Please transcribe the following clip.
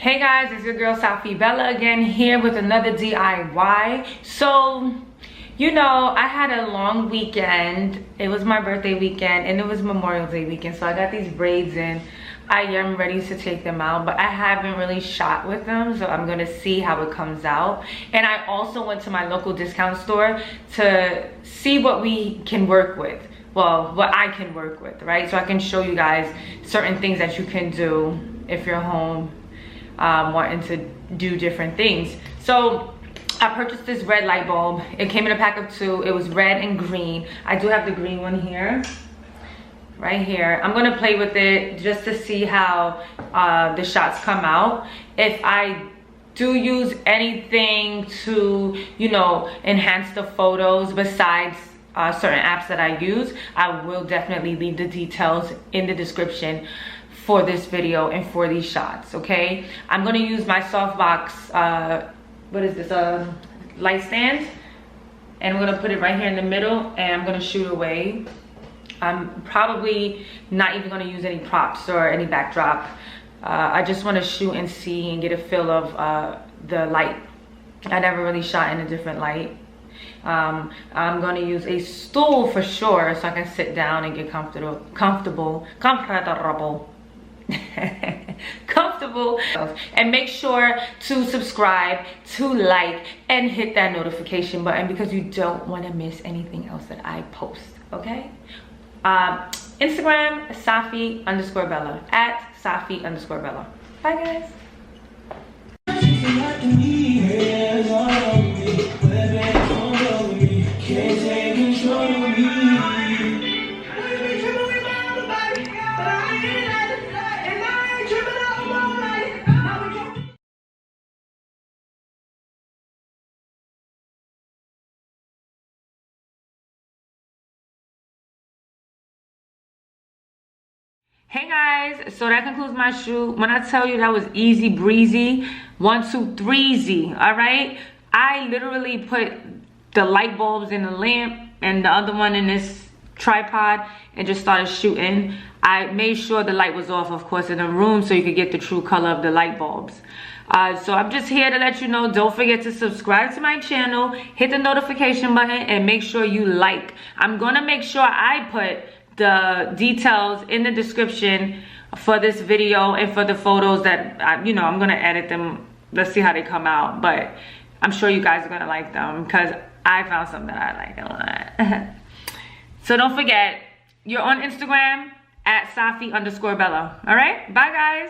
Hey guys, it's your girl Safi Bella again, here with another DIY. So, you know, I had a long weekend. It was my birthday weekend and it was Memorial Day weekend. So I got these braids in. I am ready to take them out, but I haven't really shot with them. So I'm gonna see how it comes out. And I also went to my local discount store to see what we can work with. Well, what I can work with, right? So I can show you guys certain things that you can do if you're home. Wanting to do different things. So I purchased this red light bulb. It came in a pack of 2. It was red and green. I do have the green one here, right here. I'm gonna play with it just to see how the shots come out. If I do use anything to, you know, enhance the photos besides certain apps that I use, I will definitely leave the details in the description for this video and for these shots. Okay, I'm gonna use my softbox what is this, light stand, and I'm gonna put it right here in the middle and I'm gonna shoot away. I'm probably not even gonna use any props or any backdrop. I just want to shoot and see and get a feel of the light. I never really shot in a different light. I'm gonna use a stool for sure so I can sit down and get comfortable and make sure to subscribe, to like, and hit that notification button because you don't want to miss anything else that I post. Okay, Instagram Safi_Bella, at Safi_Bella. Bye guys. Hey guys, so that concludes my shoot. When I tell you that was easy breezy, 1, 2, 3 all right? I literally put the light bulbs in the lamp and the other one in this tripod and just started shooting. I made sure the light was off, of course, in the room so you could get the true color of the light bulbs. So I'm just here to let you know, don't forget to subscribe to my channel, hit the notification button, and make sure you like. I'm gonna make sure I put the details in the description for this video and for the photos that you know, I'm gonna edit them. Let's see how they come out, but I'm sure you guys are gonna like them because I found something that I like a lot. So don't forget, you're on Instagram at Safi_Bella. All right, bye guys.